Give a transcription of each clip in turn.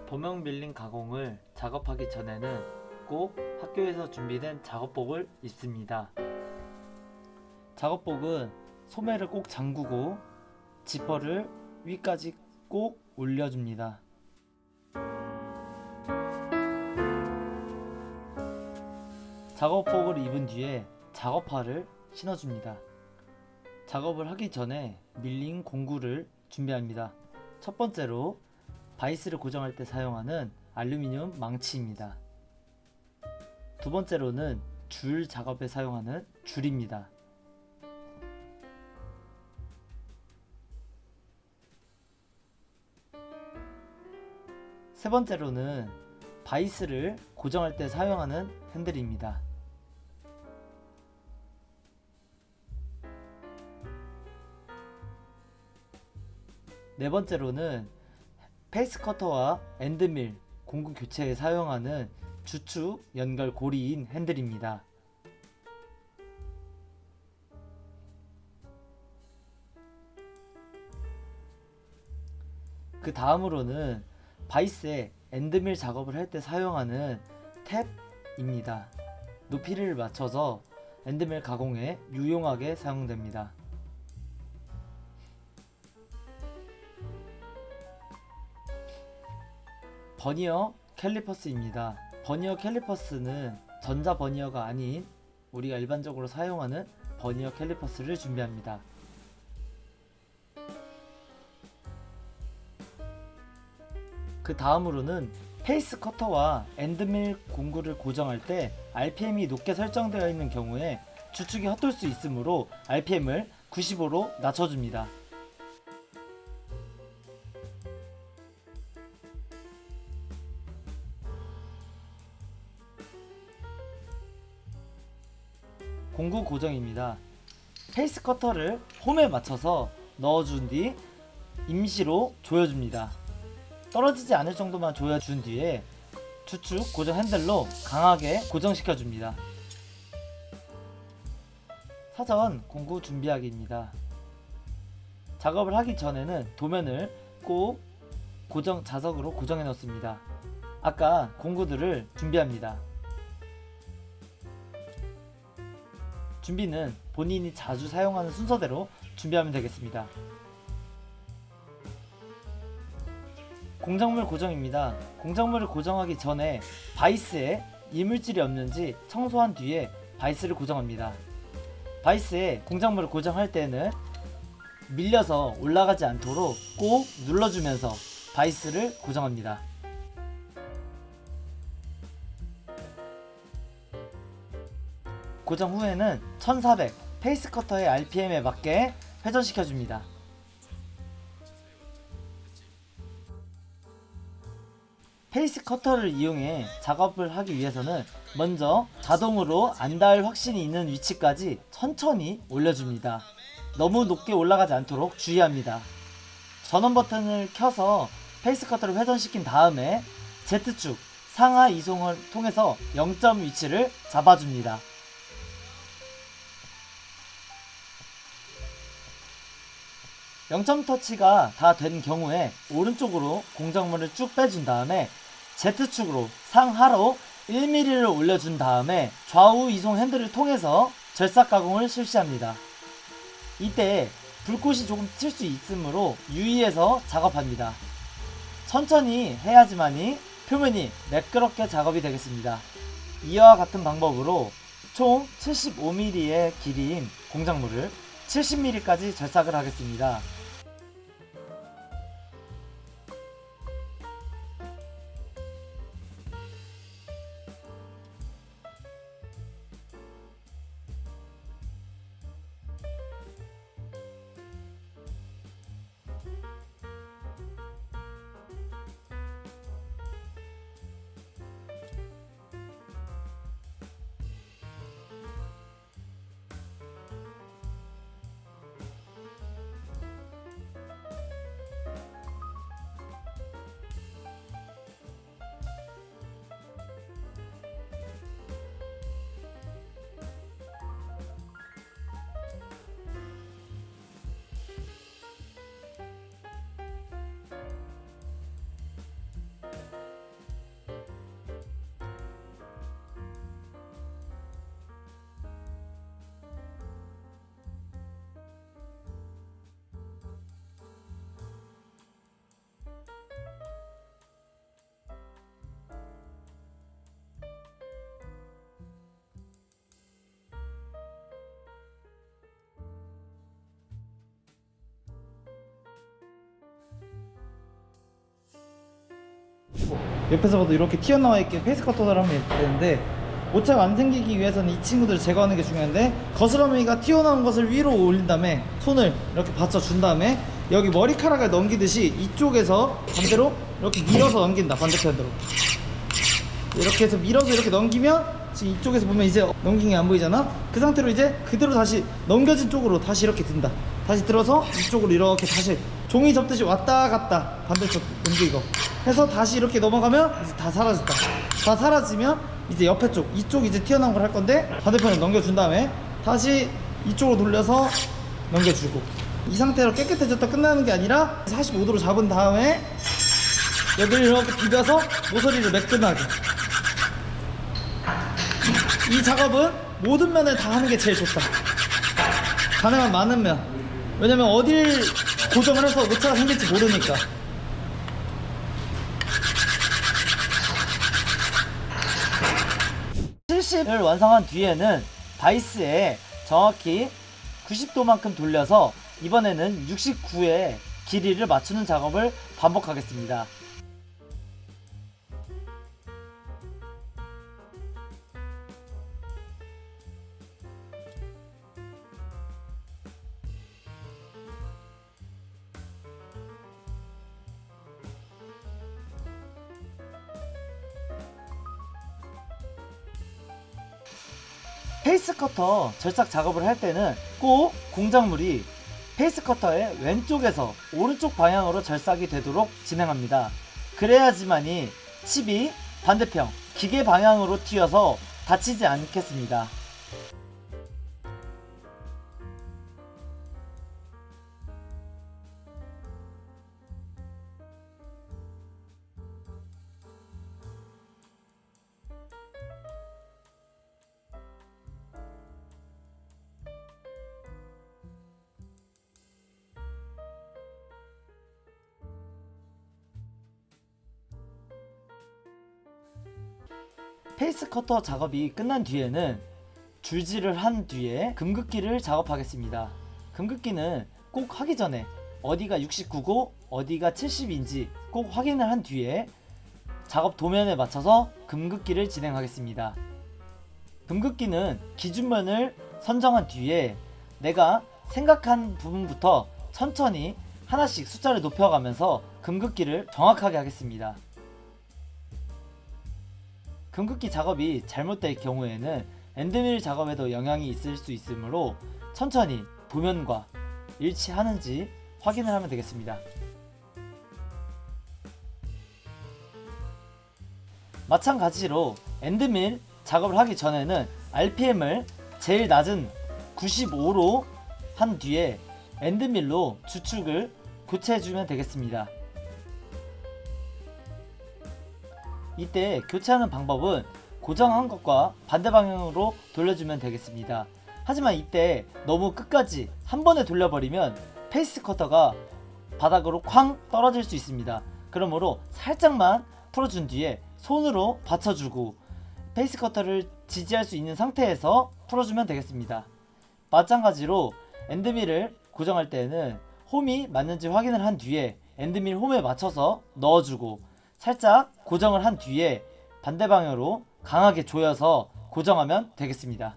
도면 밀림 가공을 작업하기 전에는 꼭 학교에서 준비된 작업복을 입습니다. 작업복은 소매를 꼭 잠그고 지퍼를 위까지 꼭 올려줍니다. 작업복을 입은 뒤에 작업화를 신어줍니다. 작업을 하기 전에 밀린 공구를 준비합니다. 첫 번째로 바이스를 고정할 때 사용하는 알루미늄 망치입니다. 두 번째로는 줄 작업에 사용하는 줄입니다. 세 번째로는 바이스를 고정할 때 사용하는 핸들입니다. 네 번째로는 페이스 커터와 엔드밀 공구 교체에 사용하는 주축 연결 고리인 핸들입니다. 그 다음으로는 바이스에 엔드밀 작업을 할 때 사용하는 탭입니다. 높이를 맞춰서 엔드밀 가공에 유용하게 사용됩니다. 버니어 캘리퍼스입니다. 버니어 캘리퍼스는 전자 버니어가 아닌 우리가 일반적으로 사용하는 버니어 캘리퍼스를 준비합니다. 그 다음으로는 페이스 커터와 엔드밀 공구를 고정할 때 RPM이 높게 설정되어 있는 경우에 주축이 헛돌 수 있으므로 RPM을 95로 낮춰줍니다. 공구 고정입니다. 페이스 커터를 홈에 맞춰서 넣어준 뒤 임시로 조여줍니다. 떨어지지 않을 정도만 조여준 뒤에 주축 고정 핸들로 강하게 고정시켜줍니다. 사전 공구 준비하기입니다. 작업을 하기 전에는 도면을 꼭 고정 자석으로 고정해 놓습니다. 아까 공구들을 준비합니다. 준비는 본인이 자주 사용하는 순서대로 준비하면 되겠습니다. 공작물 고정입니다. 공작물을 고정하기 전에 바이스에 이물질이 없는지 청소한 뒤에 바이스를 고정합니다. 바이스에 공작물을 고정할 때는 밀려서 올라가지 않도록 꼭 눌러주면서 바이스를 고정합니다. 고정 후에는 1400 페이스 커터의 RPM에 맞게 회전시켜줍니다. 페이스 커터를 이용해 작업을 하기 위해서는 먼저 자동으로 안 닿을 확신이 있는 위치까지 천천히 올려줍니다. 너무 높게 올라가지 않도록 주의합니다. 전원 버튼을 켜서 페이스 커터를 회전시킨 다음에 Z축 상하 이송을 통해서 0점 위치를 잡아줍니다. 0점 터치가 다 된 경우에 오른쪽으로 공작물을 쭉 빼준 다음에 Z축으로 상하로 1mm를 올려준 다음에 좌우 이송 핸들을 통해서 절삭 가공을 실시합니다. 이때 불꽃이 조금 튈 수 있으므로 유의해서 작업합니다. 천천히 해야지만이 표면이 매끄럽게 작업이 되겠습니다. 이와 같은 방법으로 총 75mm의 길이인 공작물을 70mm까지 절삭을 하겠습니다. 옆에서 봐도 이렇게 튀어나와 있게 페이스 커터를 하면 되는데, 오차가 안 생기기 위해서는 이 친구들을 제거하는 게 중요한데, 거스러미가 튀어나온 것을 위로 올린 다음에 손을 이렇게 받쳐준 다음에 여기 머리카락을 넘기듯이 이쪽에서 반대로 이렇게 밀어서 넘긴다. 반대편으로 이렇게 해서 밀어서 이렇게 넘기면, 지금 이쪽에서 보면 이제 넘긴 게 안 보이잖아. 그 상태로 이제 그대로 다시 넘겨진 쪽으로 다시 이렇게 든다. 다시 들어서 이쪽으로 이렇게 다시 종이 접듯이 왔다 갔다 반대쪽 넘기고 해서 다시 이렇게 넘어가면 이제 다 사라졌다. 다 사라지면 이제 옆에 쪽, 이쪽 이제 튀어나온 걸 할 건데, 반대편에 넘겨준 다음에 다시 이쪽으로 돌려서 넘겨주고, 이 상태로 깨끗해졌다 끝나는 게 아니라 45도로 잡은 다음에 여기를 이렇게 비벼서 모서리를 매끈하게. 이 작업은 모든 면을 다 하는 게 제일 좋다. 가능한 많은 면. 왜냐면 어딜 고정을 해서 오차가 생길지 모르니까. 을 완성한 뒤에는 바이스에 정확히 90도만큼 돌려서 이번에는 69의 길이를 맞추는 작업을 반복하겠습니다. 페이스 커터 절삭 작업을 할 때는 꼭 공작물이 페이스 커터의 왼쪽에서 오른쪽 방향으로 절삭이 되도록 진행합니다. 그래야지만이 칩이 반대편 기계 방향으로 튀어서 다치지 않겠습니다. 페이스 커터 작업이 끝난 뒤에는 줄질을 한 뒤에 금극기를 작업하겠습니다. 금극기는 꼭 하기 전에 어디가 69고 어디가 70인지 꼭 확인을 한 뒤에 작업 도면에 맞춰서 금극기를 진행하겠습니다. 금극기는 기준면을 선정한 뒤에 내가 생각한 부분부터 천천히 하나씩 숫자를 높여가면서 금극기를 정확하게 하겠습니다. 금극기 작업이 잘못될 경우에는 엔드밀 작업에도 영향이 있을 수 있으므로 천천히 도면과 일치하는지 확인을 하면 되겠습니다. 마찬가지로 엔드밀 작업을 하기 전에는 RPM을 제일 낮은 95로 한 뒤에 엔드밀로 주축을 교체해주면 되겠습니다. 이때 교체하는 방법은 고정한 것과 반대 방향으로 돌려주면 되겠습니다. 하지만 이때 너무 끝까지 한 번에 돌려버리면 페이스 커터가 바닥으로 쾅 떨어질 수 있습니다. 그러므로 살짝만 풀어준 뒤에 손으로 받쳐주고 페이스 커터를 지지할 수 있는 상태에서 풀어주면 되겠습니다. 마찬가지로 엔드밀을 고정할 때는 홈이 맞는지 확인을 한 뒤에 엔드밀 홈에 맞춰서 넣어주고 살짝 고정을 한 뒤에 반대 방향으로 강하게 조여서 고정하면 되겠습니다.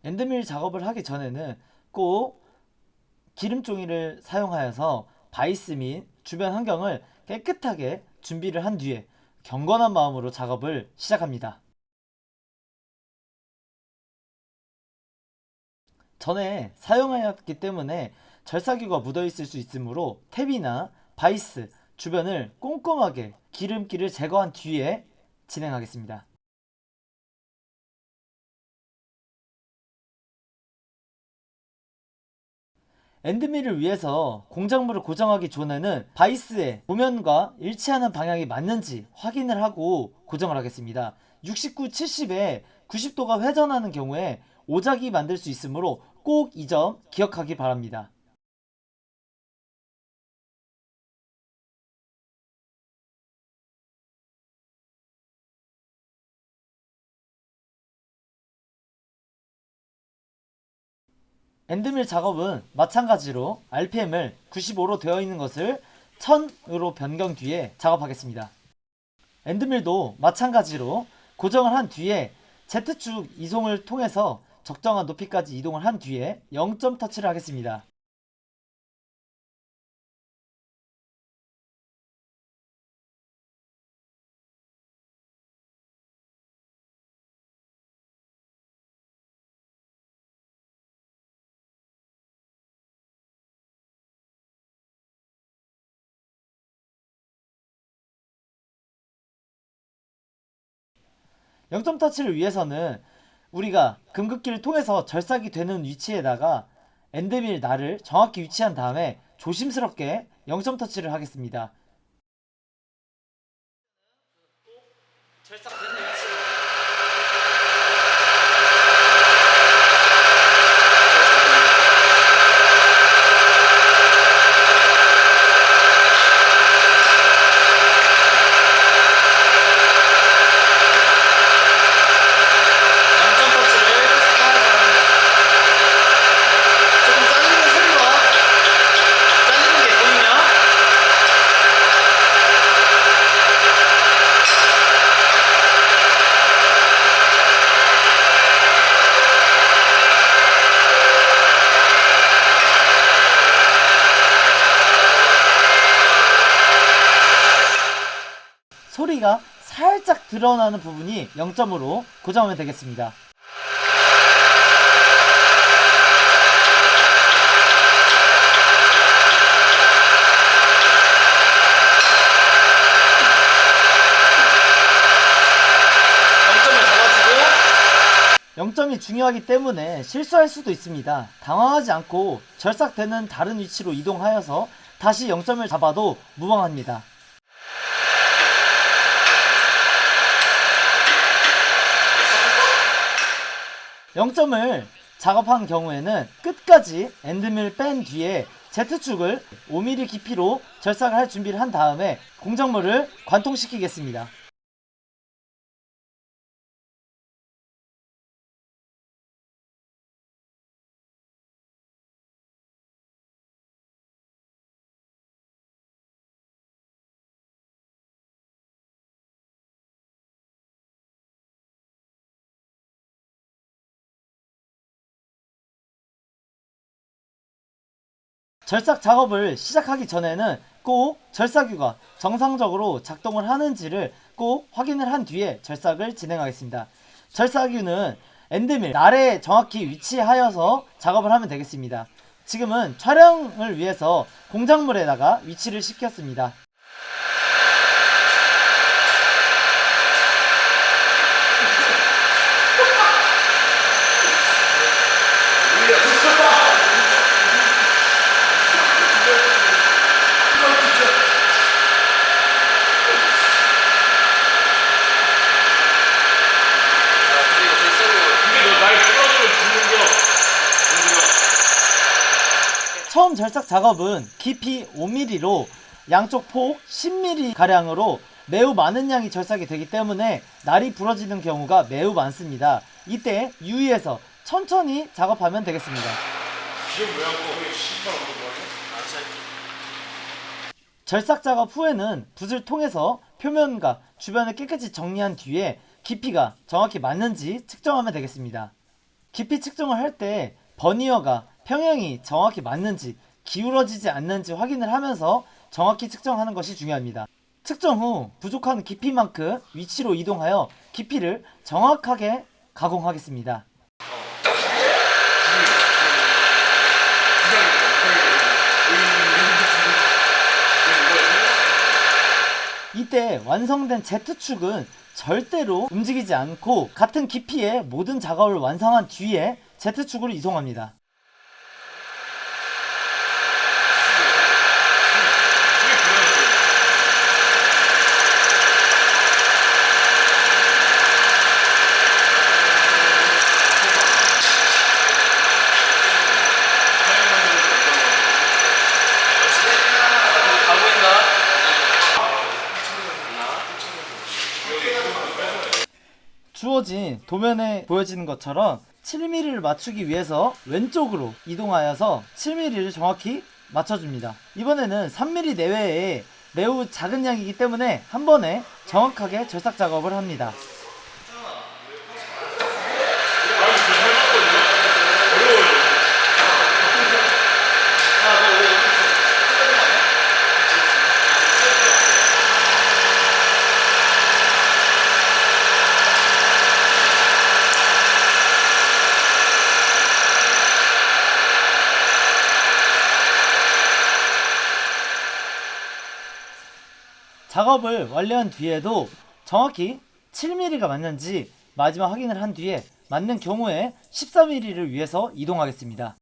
엔드밀 작업을 하기 전에는 꼭 기름종이를 사용하여서 바이스 및 주변 환경을 깨끗하게 준비를 한 뒤에 경건한 마음으로 작업을 시작합니다. 전에 사용하였기 때문에 절삭유가 묻어있을 수 있으므로 탭이나 바이스 주변을 꼼꼼하게 기름기를 제거한 뒤에 진행하겠습니다. 엔드밀을 위해서 공작물을 고정하기 전에는 바이스의 도면과 일치하는 방향이 맞는지 확인을 하고 고정을 하겠습니다. 69, 70에 90도가 회전하는 경우에 오작이 만들 수 있으므로 꼭 이 점 기억하기 바랍니다. 엔드밀 작업은 마찬가지로 RPM을 95로 되어 있는 것을 1000으로 변경 뒤에 작업하겠습니다. 엔드밀도 마찬가지로 고정을 한 뒤에 Z축 이송을 통해서 적정한 높이까지 이동을 한 뒤에 0점 터치를 하겠습니다. 영점 터치를 위해서는 우리가 금극기를 통해서 절삭이 되는 위치에다가 엔드밀 날을 정확히 위치한 다음에 조심스럽게 0점 터치를 하겠습니다. 절삭되는 위치로 소리가 살짝 드러나는 부분이 0점으로 고정하면 되겠습니다. 영점이 중요하기 때문에 실수할 수도 있습니다. 당황하지 않고 절삭되는 다른 위치로 이동하여서 다시 0점을 잡아도 무방합니다. 영점을 작업한 경우에는 끝까지 엔드밀 뺀 뒤에 Z축을 5mm 깊이로 절삭을 할 준비를 한 다음에 공작물을 관통시키겠습니다. 절삭 작업을 시작하기 전에는 꼭 절삭유가 정상적으로 작동을 하는지를 꼭 확인을 한 뒤에 절삭을 진행하겠습니다. 절삭유는 엔드밀 날에 정확히 위치하여서 작업을 하면 되겠습니다. 지금은 촬영을 위해서 공작물에다가 위치를 시켰습니다. 처음 절삭 작업은 깊이 5mm로 양쪽 폭 10mm 가량으로 매우 많은 양이 절삭이 되기 때문에 날이 부러지는 경우가 매우 많습니다. 이때 유의해서 천천히 작업하면 되겠습니다. 절삭 작업 후에는 붓을 통해서 표면과 주변을 깨끗이 정리한 뒤에 깊이가 정확히 맞는지 측정하면 되겠습니다. 깊이 측정을 할 때 버니어가 평형이 정확히 맞는지 기울어지지 않는지 확인을 하면서 정확히 측정하는 것이 중요합니다. 측정 후 부족한 깊이만큼 위치로 이동하여 깊이를 정확하게 가공하겠습니다. 이때 완성된 Z축은 절대로 움직이지 않고 같은 깊이의 모든 작업을 완성한 뒤에 Z축으로 이송합니다. 주어진 도면에 보여지는 것처럼 7mm를 맞추기 위해서 왼쪽으로 이동하여서 7mm를 정확히 맞춰줍니다. 이번에는 3mm 내외의 매우 작은 양이기 때문에 한 번에 정확하게 절삭 작업을 합니다. 작업을 완료한 뒤에도 정확히 7mm가 맞는지 마지막 확인을 한 뒤에 맞는 경우에 14mm를 위해서 이동하겠습니다.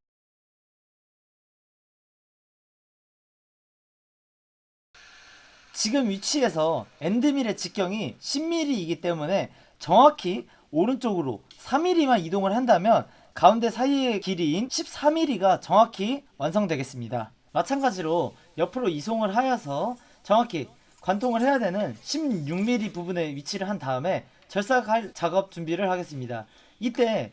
지금 위치에서 엔드밀의 직경이 10mm이기 때문에 정확히 오른쪽으로 4mm만 이동을 한다면 가운데 사이의 길이인 14mm가 정확히 완성되겠습니다. 마찬가지로 옆으로 이송을 하여서 정확히 관통을 해야 되는 16mm 부분에 위치를 한 다음에 절삭할 작업 준비를 하겠습니다. 이때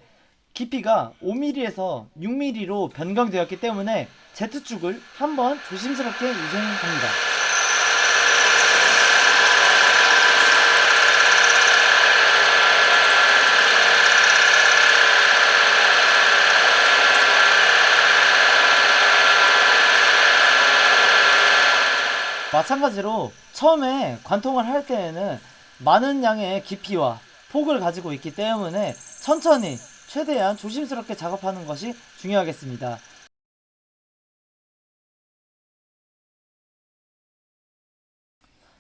깊이가 5mm에서 6mm로 변경되었기 때문에 Z축을 한번 조심스럽게 이송합니다. 마찬가지로 처음에 관통을 할 때에는 많은 양의 깊이와 폭을 가지고 있기 때문에 천천히 최대한 조심스럽게 작업하는 것이 중요하겠습니다.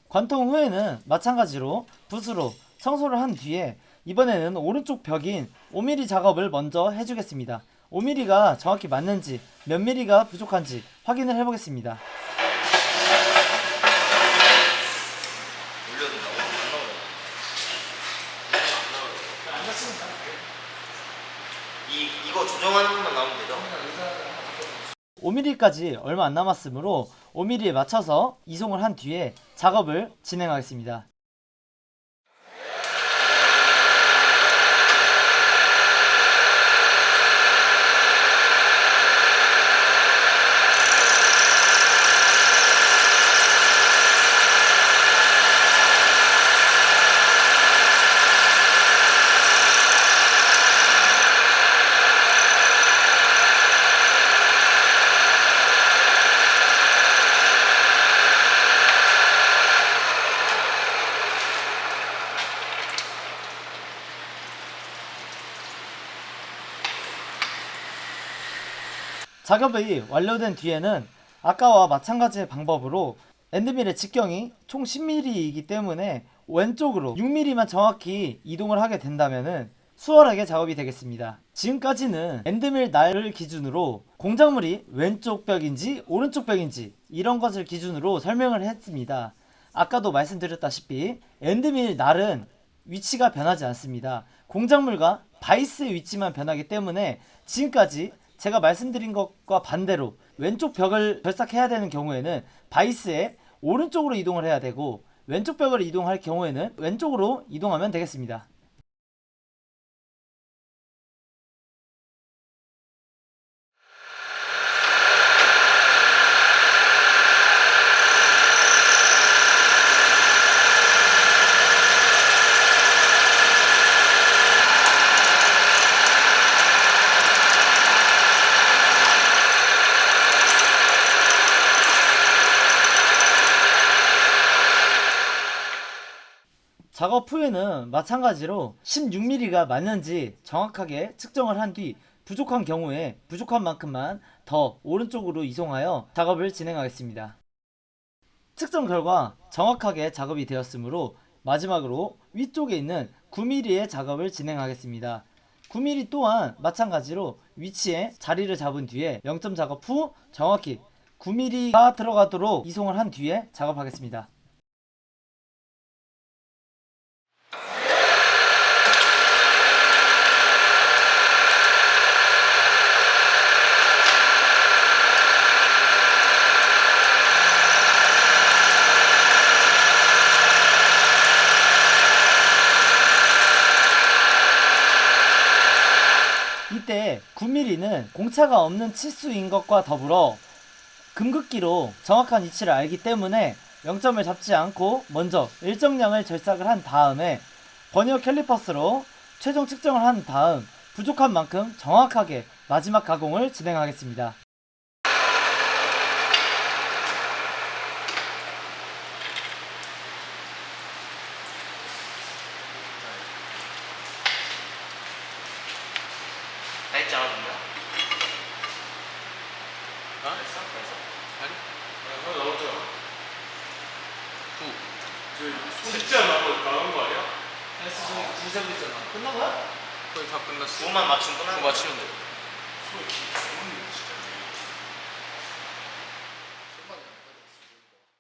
관통 후에는 마찬가지로 붓으로 청소를 한 뒤에 이번에는 오른쪽 벽인 5mm 작업을 먼저 해주겠습니다. 5mm가 정확히 맞는지 몇 mm가 부족한지 확인을 해보겠습니다. 이거 조정하는 것만 나오면 되죠? 5mm까지 얼마 안 남았으므로 5mm에 맞춰서 이송을 한 뒤에 작업을 진행하겠습니다. 작업이 완료된 뒤에는 아까와 마찬가지의 방법으로 엔드밀의 직경이 총 10mm이기 때문에 왼쪽으로 6mm만 정확히 이동을 하게 된다면 수월하게 작업이 되겠습니다. 지금까지는 엔드밀 날을 기준으로 공작물이 왼쪽 벽인지 오른쪽 벽인지 이런 것을 기준으로 설명을 했습니다. 아까도 말씀드렸다시피 엔드밀 날은 위치가 변하지 않습니다. 공작물과 바이스의 위치만 변하기 때문에 지금까지 제가 말씀드린 것과 반대로 왼쪽 벽을 절삭해야 되는 경우에는 바이스의 오른쪽으로 이동을 해야 되고 왼쪽 벽을 이동할 경우에는 왼쪽으로 이동하면 되겠습니다. 작업 후에는 마찬가지로 16mm가 맞는지 정확하게 측정을 한 뒤 부족한 경우에 부족한 만큼만 더 오른쪽으로 이송하여 작업을 진행하겠습니다. 측정 결과 정확하게 작업이 되었으므로 마지막으로 위쪽에 있는 9mm의 작업을 진행하겠습니다. 9mm 또한 마찬가지로 위치에 자리를 잡은 뒤에 0점 작업 후 정확히 9mm가 들어가도록 이송을 한 뒤에 작업하겠습니다. 이때 9mm는 공차가 없는 치수인 것과 더불어 금극기로 정확한 위치를 알기 때문에 0점을 잡지 않고 먼저 일정량을 절삭을 한 다음에 버니어 캘리퍼스로 최종 측정을 한 다음 부족한 만큼 정확하게 마지막 가공을 진행하겠습니다. 다 했지 않아 그러면? 어? 됐어? 됐어? 아니? 하나 남았잖아. 9. 저 숫자 나온 거 아니야? S 저기 9 세고 있잖아. 끝난 거야? 거의 다 끝났어. 9만 맞추면 끝나는 9 거야. 맞추면 돼. 소리 진짜.